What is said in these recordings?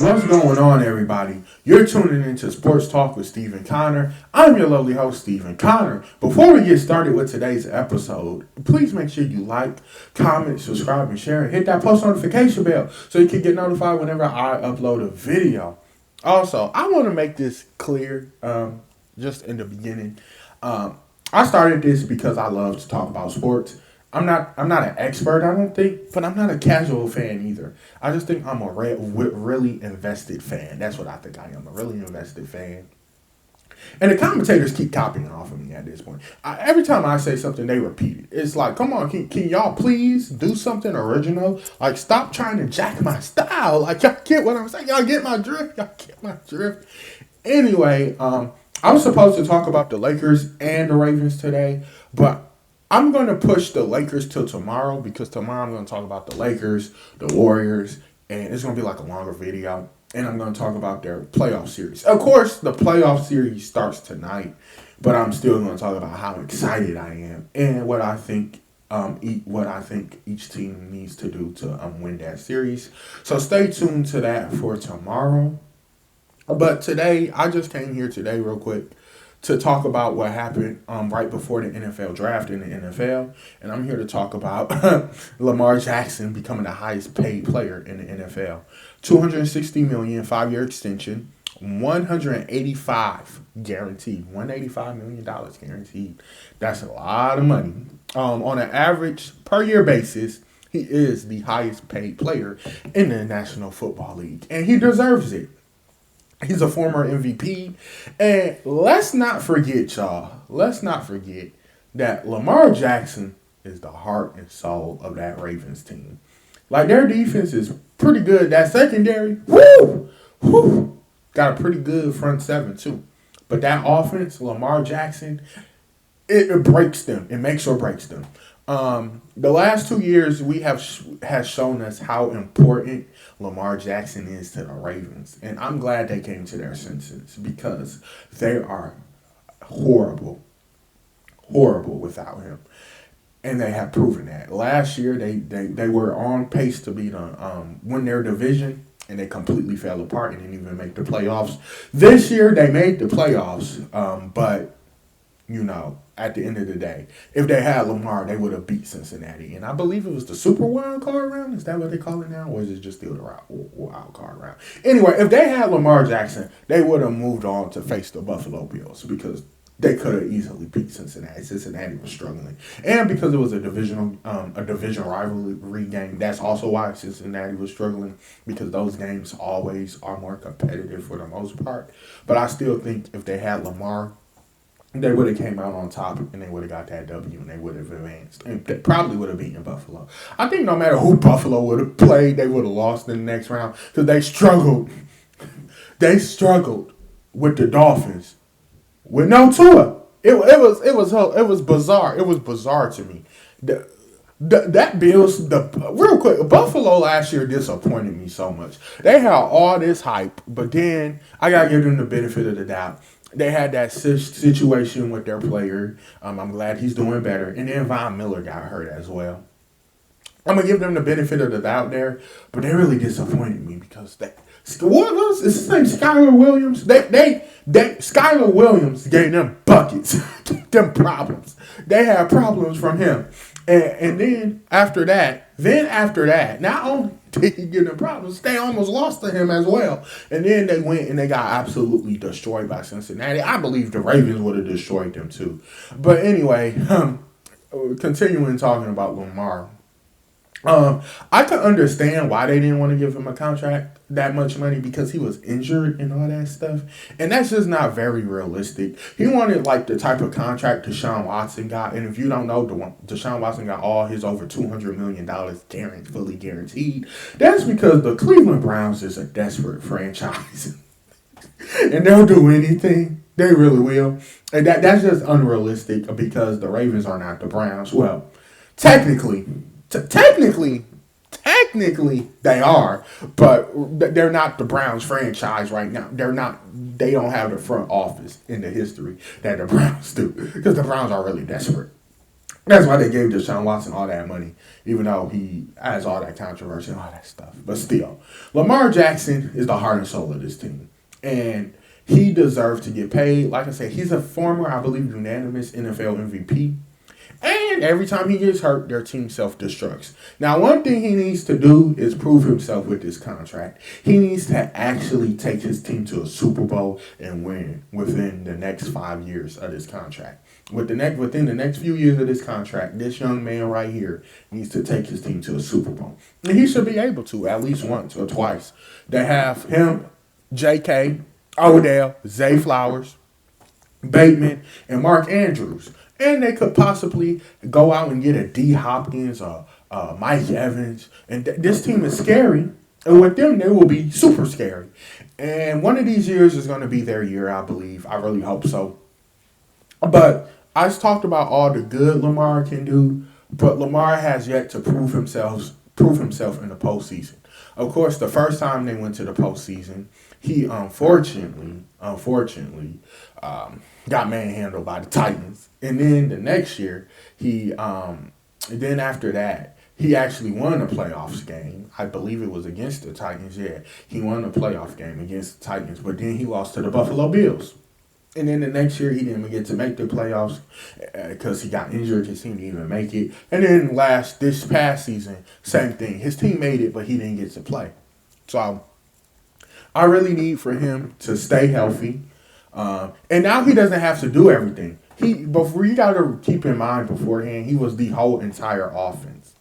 What's going on, everybody? You're tuning into Sports Talk with Stephen Connor. I'm your lovely host, Stephen Connor. Before we get started with today's episode, please make sure you like, comment, subscribe, and share, and hit that post notification bell so you can get notified whenever I upload a video. Also, I want to make this clear just in the beginning. I started this because I love to talk about sports. I'm not an expert, I don't think, but I'm not a casual fan either. I just think I'm a really invested fan. That's what I think I am, a really invested fan. And the commentators keep copying off of me at this point. Every time I say something, they repeat it. It's like, come on, can y'all please do something original? Like, stop trying to jack my style. Like, y'all get what I'm saying? Y'all get my drift? Y'all get my drift? Anyway, I was supposed to talk about the Lakers and the Ravens today, but I'm going to push the Lakers till tomorrow because tomorrow I'm going to talk about the Lakers, the Warriors, and it's going to be like a longer video. And I'm going to talk about their playoff series. Of course, the playoff series starts tonight, but I'm still going to talk about how excited I am and what I think each team needs to do to win that series. So stay tuned to that for tomorrow. But today, I just came here today real quick to talk about what happened right before the NFL draft in the NFL. And I'm here to talk about Lamar Jackson becoming the highest paid player in the NFL. $260 million, 5-year extension, 185 guaranteed. $185 million guaranteed. That's a lot of money. On an average per year basis, he is the highest paid player in the National Football League. And he deserves it. He's a former MVP. And let's not forget, y'all. Let's not forget that Lamar Jackson is the heart and soul of that Ravens team. Like, their defense is pretty good. That secondary, whoo, got a pretty good front seven, too. But that offense, Lamar Jackson, it breaks them. It makes or breaks them. The last 2 years has shown us how important Lamar Jackson is to the Ravens, and I'm glad they came to their senses because they are horrible without him, and they have proven that. Last year they were on pace to win their division, and they completely fell apart and didn't even make the playoffs. This year they made the playoffs, but at the end of the day, if they had Lamar, they would have beat Cincinnati. And I believe it was the Super Wild Card round. Is that what they call it now? Or is it just still the Wild Card round? Anyway, if they had Lamar Jackson, they would have moved on to face the Buffalo Bills because they could have easily beat Cincinnati. Cincinnati was struggling. And because it was a division rivalry game, that's also why Cincinnati was struggling, because those games always are more competitive for the most part. But I still think if they had Lamar, they would have came out on top and they would have got that W and they would have advanced. And they probably would have beaten Buffalo. I think no matter who Buffalo would have played, they would have lost in the next round because they struggled. They struggled with the Dolphins with no Tua. It was bizarre. It was bizarre to me. That Bills, real quick, Buffalo last year disappointed me so much. They had all this hype, but then I gotta give them the benefit of the doubt. They had that situation with their player. I'm glad he's doing better. And then Von Miller got hurt as well. I'm going to give them the benefit of the doubt there. But they really disappointed me because what was his name? Skylar Williams? Skylar Williams gave them buckets. them problems. They had problems from him. And then after that, not only did he give them problems, they almost lost to him as well. And then they went and they got absolutely destroyed by Cincinnati. I believe the Ravens would have destroyed them too. But anyway, continuing talking about Lamar. I could understand why they didn't want to give him a contract that much money because he was injured and all that stuff. And that's just not very realistic. He wanted like the type of contract Deshaun Watson got. And if you don't know, Deshaun Watson got all his over $200 million fully guaranteed. That's because the Cleveland Browns is a desperate franchise. And they'll do anything. They really will. And that's just unrealistic because the Ravens are not the Browns. Well, technically they are, but they're not the Browns franchise right now. They don't have the front office in the history that the Browns do because the Browns are really desperate. That's why they gave Deshaun Watson all that money, even though he has all that controversy and all that stuff. But still, Lamar Jackson is the heart and soul of this team. And he deserves to get paid. Like I said, he's a former, I believe, unanimous NFL MVP. And every time he gets hurt, their team self-destructs. Now, one thing he needs to do is prove himself with this contract. He needs to actually take his team to a Super Bowl and win within the next 5 years of this contract. Within the next few years of this contract, this young man right here needs to take his team to a Super Bowl. And he should be able to at least once or twice. They have him, J.K., Odell, Zay Flowers, Bateman, and Mark Andrews. And they could possibly go out and get a D. Hopkins or Mike Evans. And this team is scary. And with them, they will be super scary. And one of these years is going to be their year, I believe. I really hope so. But I talked about all the good Lamar can do. But Lamar has yet to prove himself in the postseason. Of course, the first time they went to the postseason, he unfortunately, got manhandled by the Titans. And then the next year, then after that, he actually won a playoffs game. I believe it was against the Titans. Yeah, he won a playoff game against the Titans, but then he lost to the Buffalo Bills. And then the next year, he didn't even get to make the playoffs because he got injured. His team didn't even make it. And then this past season, same thing. His team made it, but he didn't get to play. So I really need for him to stay healthy. And now he doesn't have to do everything. You got to keep in mind beforehand, he was the whole entire offense.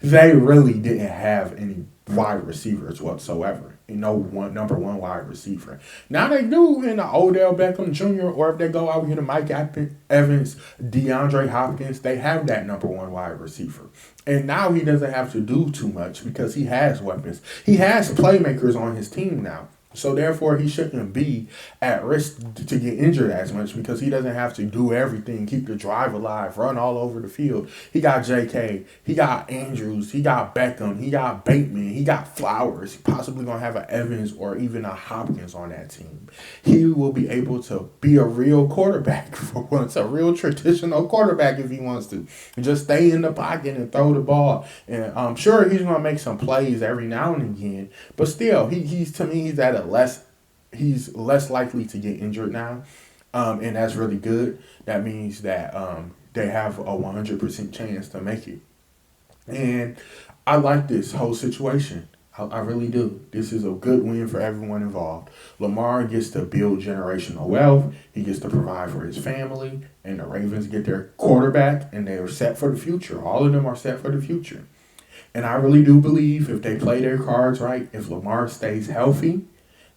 They really didn't have any wide receivers whatsoever. Number one wide receiver. Now they do in the Odell Beckham Jr. or if they go out here to Mike Evans, DeAndre Hopkins, they have that number one wide receiver. And now he doesn't have to do too much because he has weapons. He has playmakers on his team now. So therefore, he shouldn't be at risk to get injured as much because he doesn't have to do everything, keep the drive alive, run all over the field. He got J.K., he got Andrews, he got Beckham, he got Bateman, he got Flowers. He's possibly going to have an Evans or even a Hopkins on that team. He will be able to be a real quarterback for once, a real traditional quarterback if he wants to. Just stay in the pocket and throw the ball. And I'm sure he's going to make some plays every now and again. But still, he's at he's less likely to get injured now, and that's really good. That means that they have a 100% chance to make it, and I like this whole situation. I really do. This is a good win for everyone involved. Lamar gets to build generational wealth. He gets to provide for his family, and the Ravens get their quarterback, and they are set for the future. All of them are set for the future, and I really do believe if they play their cards right, if Lamar stays healthy,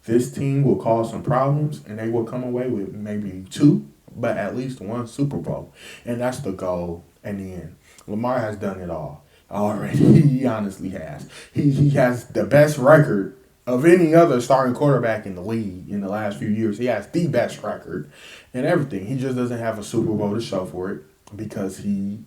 this team will cause some problems, and they will come away with maybe 2, but at least 1 Super Bowl. And that's the goal in the end. Lamar has done it all already. He honestly has. He has the best record of any other starting quarterback in the league in the last few years. He has the best record and everything. He just doesn't have a Super Bowl to show for it because he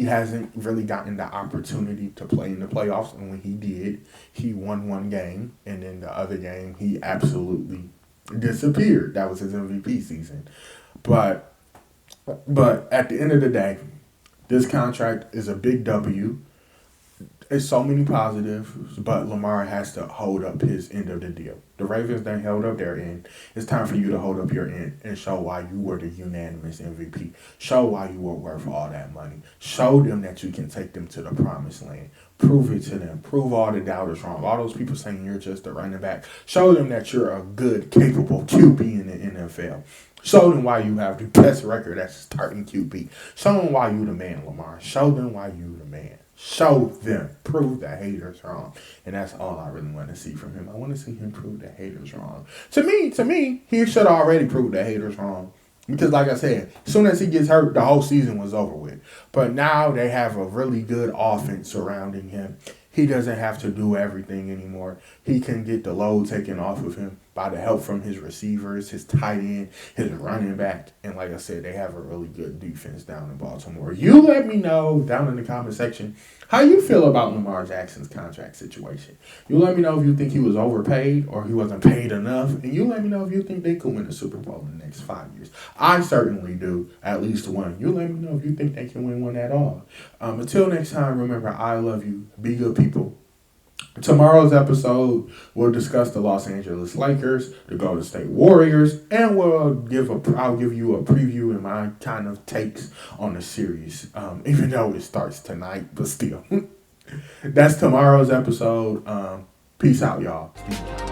hasn't really gotten the opportunity to play in the playoffs. And when he did, he won 1 game. And then the other game, he absolutely disappeared. That was his MVP season. But at the end of the day, this contract is a big W. It's so many positives, but Lamar has to hold up his end of the deal. The Ravens done held up their end. It's time for you to hold up your end and show why you were the unanimous MVP. Show why you were worth all that money. Show them that you can take them to the promised land. Prove it to them. Prove all the doubters wrong. All those people saying you're just a running back. Show them that you're a good, capable QB in the NFL. Show them why you have the best record as starting QB. Show them why you the man, Lamar. Show them why you the man. Show them. Prove the haters wrong. And that's all I really want to see from him. I want to see him prove the haters wrong. To me, he should already prove the haters wrong. Because like I said, as soon as he gets hurt, the whole season was over with. But now they have a really good offense surrounding him. He doesn't have to do everything anymore. He can get the load taken off of him. by the help from his receivers, his tight end, his running back, and like I said, they have a really good defense down in Baltimore. You let me know down in the comment section how you feel about Lamar Jackson's contract situation. You let me know if you think he was overpaid or he wasn't paid enough, and you let me know if you think they could win the Super Bowl in the next 5 years. I certainly do, at least one. You let me know if you think they can win one at all. Until next time, remember, I love you. Be good people. Tomorrow's episode, we'll discuss the Los Angeles Lakers, the Golden State Warriors, and I'll give you a preview and my kind of takes on the series, even though it starts tonight, but still. That's tomorrow's episode. Peace out, y'all. Steve.